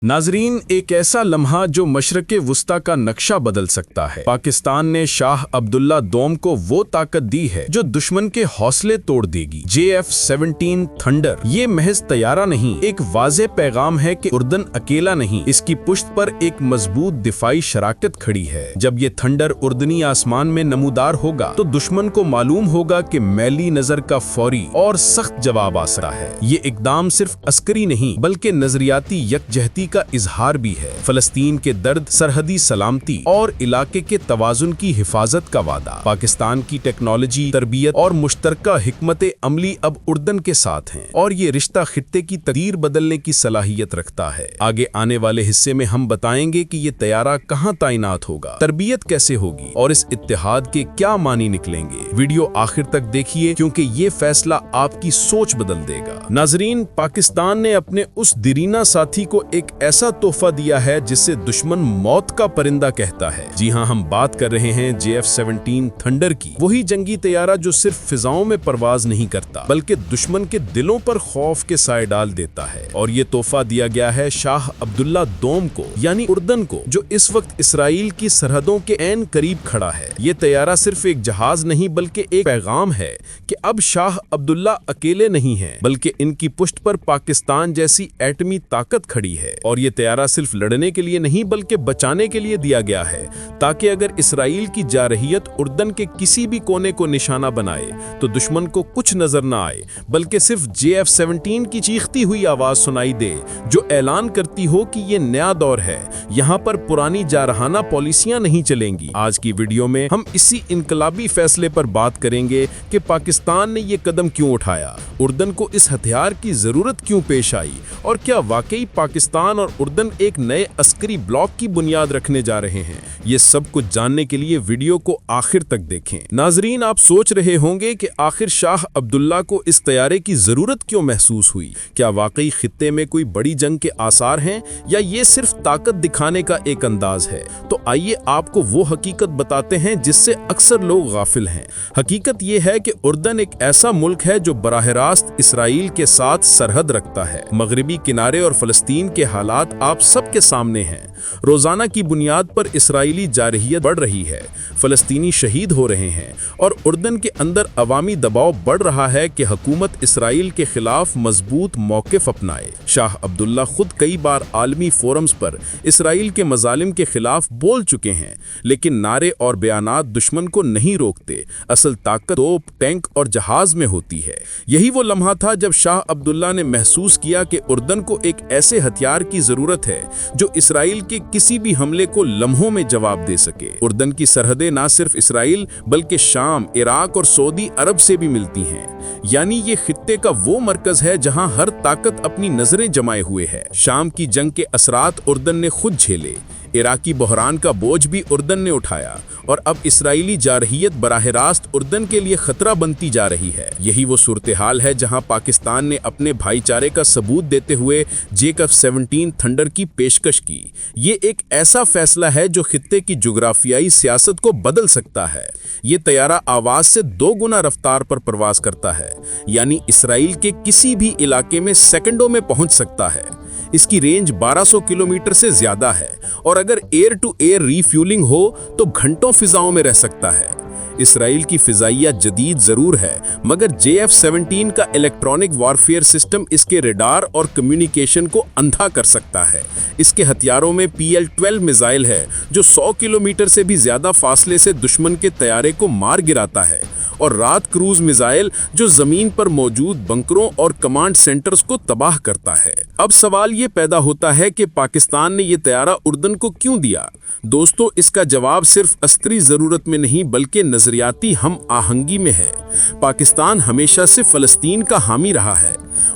नाजरीन, एक ऐसा लम्हा जो मशरक़ वुस्ता का नक्शा बदल सकता है। पाकिस्तान ने शाह अब्दुल्ला दोम को वो ताकत दी है जो दुश्मन के हौसले तोड़ देगी। JF-17 थंडर ये महज तैयारा नहीं, एक वाज़े पैगाम है कि उर्दन अकेला नहीं, इसकी पुश्त पर एक मजबूत दिफाई शराकत खड़ी है। जब ये थंडर उर्दनी आसमान में नमूदार होगा तो दुश्मन को मालूम होगा कि मैली नजर का फौरी और सख्त जवाब आ सकता है। ये इकदाम सिर्फ अस्करी नहीं बल्कि नजरियाती यकजहती का इजहार भी है। फलस्तीन के दर्द, सरहदी सलामती और इलाके के तवाजुन की हिफाजत का वादा। पाकिस्तान की टेक्नोलॉजी, तरबियत और मुश्तरका हिकमत अमली अब उर्दन के साथ हैं और ये रिश्ता खित्ते की तकदीर बदलने की सलाहियत रखता है। आगे आने वाले हिस्से में हम बताएंगे कि ये तैयारा कहाँ तैनात होगा, तरबियत कैसे होगी और इस इत्तेहाद के क्या मानी निकलेंगे। वीडियो आखिर तक देखिए क्योंकि ये फैसला आपकी सोच बदल देगा। नाजरीन, पाकिस्तान ने अपने उस दीरीना साथी को एक ऐसा तोहफा दिया है जिसे दुश्मन मौत का परिंदा कहता है। जी हाँ, हम बात कर रहे हैं JF-17 थंडर की। वही जंगी तैयारा जो सिर्फ फिजाओं में परवाज नहीं करता बल्कि दुश्मन के दिलों पर खौफ के साए डाल देता है। और ये तोहफा दिया गया है शाह अब्दुल्ला दोम को, यानी उर्दन को, जो इस वक्त इसराइल की सरहदों के ऐन करीब खड़ा है। ये तैयारा सिर्फ एक जहाज नहीं बल्कि एक पैगाम है कि अब शाह अब्दुल्ला अकेले नहीं है बल्कि इनकी पुश्त पर पाकिस्तान जैसी एटमी ताकत खड़ी है। और ये तैयारा सिर्फ लड़ने के लिए नहीं बल्कि बचाने के लिए दिया गया है, ताकि अगर इसराइल की जारहियत उर्दन के किसी भी कोने को निशाना बनाए तो दुश्मन को कुछ नजर न आए बल्कि सिर्फ JF-17 की चीखती हुई आवाज सुनाई दे जो ऐलान करती हो कि ये नया दौर है, यहाँ पर पुरानी जारहाना पॉलिसियां नहीं चलेंगी। आज की वीडियो में हम इसी इनकलाबी फैसले पर बात करेंगे कि पाकिस्तान ने ये कदम क्यों उठाया, उर्दन को इस हथियार की जरूरत क्यों पेश आई और क्या वाकई पाकिस्तान और उर्दन एक नए अस्करी ब्लॉक की बुनियाद रखने जा रहे हैं। ये सब कुछ जानने के लिए वीडियो को आखिर तक देखें। नाजरीन, आप सोच रहे होंगे कि आखिर शाह अब्दुल्ला को इस तैयारे की जरूरत क्यों महसूस हुई। क्या वाकई खित्ते में कोई बड़ी जंग के आसार हैं या ये सिर्फ ताकत दिखाने का एक अंदाज है। तो आइए आपको वो हकीकत बताते हैं जिससे अक्सर लोग गाफिल हैं। हकीकत ये है कि उर्दन एक ऐसा मुल्क है जो बराह रास्त इसराइल के साथ सरहद रखता है। मगरबी किनारे और फलस्तीन के हालात आप सबके सामने हैं। रोजाना की बुनियाद पर इसराइली जारहियत बढ़ रही है, फलस्तीनी शहीद हो रहे हैं और उर्दन के अंदर अवामी दबाव बढ़ रहा है कि हुकूमत इसराइल के खिलाफ मजबूत मौक़िफ़ अपनाए। शाह अब्दुल्ला खुद कई बार आलमी फोरम्स पर इसराइल के मजालिम के खिलाफ बोल चुके हैं, लेकिन नारे और बयानात दुश्मन को नहीं रोकते। असल ताकत तोप, टैंक और जहाज में होती है। यही वो लम्हा था जब शाह अब्दुल्ला ने महसूस किया कि उर्दन को एक ऐसे हथियार की जरूरत है जो इसराइल के किसी भी हमले को लम्हों में जवाब दे सके। उर्दन की सरहदें ना सिर्फ इसराइल बल्कि शाम, इराक और सऊदी अरब से भी मिलती हैं। यानी ये खित्ते का वो मरकज है जहां हर ताकत अपनी नजरें जमाए हुए है। शाम की जंग के असरात उर्दन ने खुद झेले, इराकी बहरान का बोझ भी उर्दन ने उठाया और अब इसराइली जारहियत बराह रास्त उर्दन के लिए खतरा बनती जा रही है। यही वो सूरत हाल है जहां पाकिस्तान ने अपने भाईचारे का सबूत देते हुए JF-17 थंडर की पेशकश की। ये एक ऐसा फैसला है जो खित्ते की जुग्राफियाई सियासत को बदल सकता है। ये तैयारा आवाज से 2 गुना रफ्तार पर परवाज करता है, यानी इसराइल के किसी भी इलाके में सेकंडों में पहुंच सकता है। इसकी रेंज 1200 किलोमीटर से ज्यादा है और अगर एयर टू एयर रीफ्यूलिंग हो तो घंटों फिजाओं में रह सकता है। इसराइल की फिजाइया जदीद जरूर है मगर JF-17 का इलेक्ट्रॉनिक वॉरफेयर सिस्टम इसके रेडार और कम्युनिकेशन को अंधा कर सकता है। इसके हथियारों में PL-12 मिसाइल है जो 100 किलोमीटर से भी ज्यादा फासले से दुश्मन के तैयारे को मार गिराता है, और रात क्रूज मिसाइल जो जमीन पर मौजूद बंकरों और कमांड सेंटर्स को तबाह करता है। अब सवाल ये पैदा होता है कि पाकिस्तान ने ये तैयारा उर्दन को क्यों दिया। दोस्तों, इसका जवाब सिर्फ अस्करी जरूरत में नहीं बल्कि नजरियाती हम आहंगी में है। पाकिस्तान हमेशा से फलस्तीन का हामी रहा है,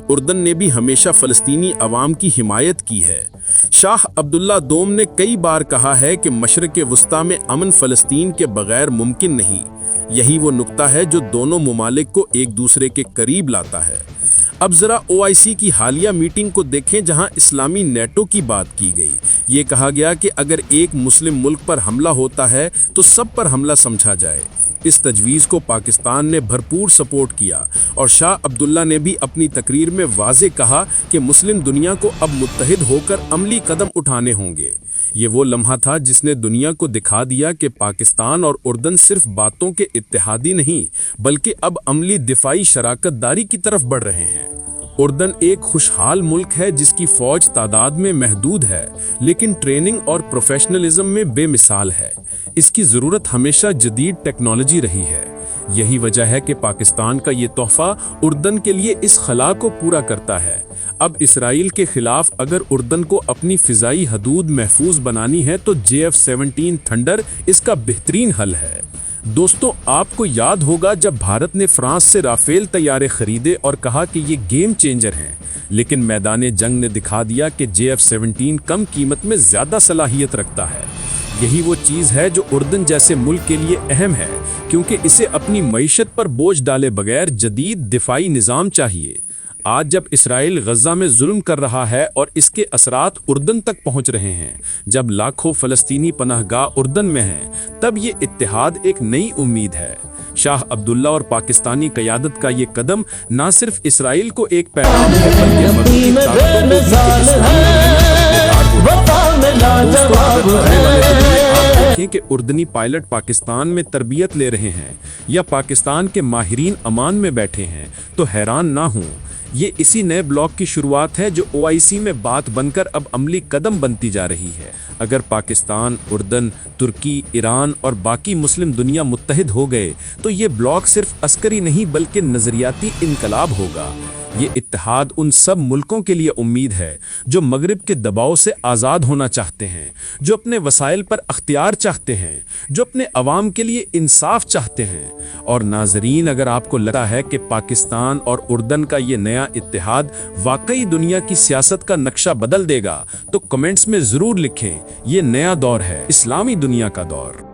उर्दन ने भी हमेशा फलस्तीनी अवाम की हिमायत की है। शाह अब्दुल्ला दोम ने कई बार कहा है कि मशरक़ वुस्ता में अमन फलस्तीन के बगैर मुमकिन नहीं। यही वो नुक्ता है जो दोनों मुमालिक को एक दूसरे के करीब लाता है। अब जरा OIC की हालिया मीटिंग को देखें जहां इस्लामी नेटो की बात की गई। ये कहा गया कि अगर एक मुस्लिम मुल्क पर हमला होता है तो सब पर हमला समझा जाए। اس تجویز کو پاکستان نے بھرپور سپورٹ کیا اور شاہ عبداللہ نے بھی اپنی تقریر میں واضح کہا کہ مسلم دنیا کو اب متحد ہو کر عملی قدم اٹھانے ہوں گے۔ یہ وہ لمحہ تھا جس نے دنیا کو دکھا دیا کہ پاکستان اور اردن صرف باتوں کے اتحادی نہیں بلکہ اب عملی دفاعی شراکت داری کی طرف بڑھ رہے ہیں۔ اردن ایک خوشحال ملک ہے جس کی فوج تعداد میں محدود ہے لیکن ٹریننگ اور پروفیشنلزم میں بے مثال ہے۔ اس کی ضرورت ہمیشہ جدید ٹیکنالوجی رہی ہے۔ یہی وجہ ہے کہ پاکستان کا یہ تحفہ اردن کے لیے اس خلا کو پورا کرتا ہے۔ اب اسرائیل کے خلاف اگر اردن کو اپنی فضائی حدود محفوظ بنانی ہے تو JF-17 تھنڈر اس کا بہترین حل ہے۔ دوستو، آپ کو یاد ہوگا جب بھارت نے فرانس سے رافیل طیارے خریدے اور کہا کہ یہ گیم چینجر ہیں، لیکن میدان جنگ نے دکھا دیا کہ JF-17 کم قیمت میں زیادہ صلاحیت رکھتا ہے۔ یہی وہ چیز ہے جو اردن جیسے ملک کے لیے اہم ہے، کیونکہ اسے اپنی معیشت پر بوجھ ڈالے بغیر جدید دفاعی نظام چاہیے۔ آج جب اسرائیل غزہ میں ظلم کر رہا ہے اور اس کے اثرات اردن تک پہنچ رہے ہیں، جب لاکھوں فلسطینی پناہ گاہ اردن میں ہیں، تب یہ اتحاد ایک نئی امید ہے۔ شاہ عبداللہ اور پاکستانی قیادت کا یہ قدم نہ صرف اسرائیل کو ایک پیغام ہے بلکہ مغربی طاقتوں کو بھی کہ اردنی پائلٹ پاکستان میں تربیت لے رہے ہیں یا پاکستان کے ماہرین امان میں بیٹھے ہیں تو حیران نہ ہوں۔ یہ اسی نئے بلاک کی شروعات ہے جو OIC میں بات بن کر اب عملی قدم بنتی جا رہی ہے۔ اگر پاکستان، اردن، ترکی، ایران اور باقی مسلم دنیا متحد ہو گئے تو یہ بلاک صرف عسکری نہیں بلکہ نظریاتی انقلاب ہوگا۔ یہ اتحاد ان سب ملکوں کے لیے امید ہے جو مغرب کے دباؤ سے آزاد ہونا چاہتے ہیں، جو اپنے وسائل پر اختیار چاہتے ہیں، جو اپنے عوام کے لیے انصاف چاہتے ہیں۔ اور ناظرین، اگر آپ کو لگتا ہے کہ پاکستان اور اردن کا یہ نیا اتحاد واقعی دنیا کی سیاست کا نقشہ بدل دے گا تو کمنٹس میں ضرور لکھیں۔ یہ نیا دور ہے، اسلامی دنیا کا دور۔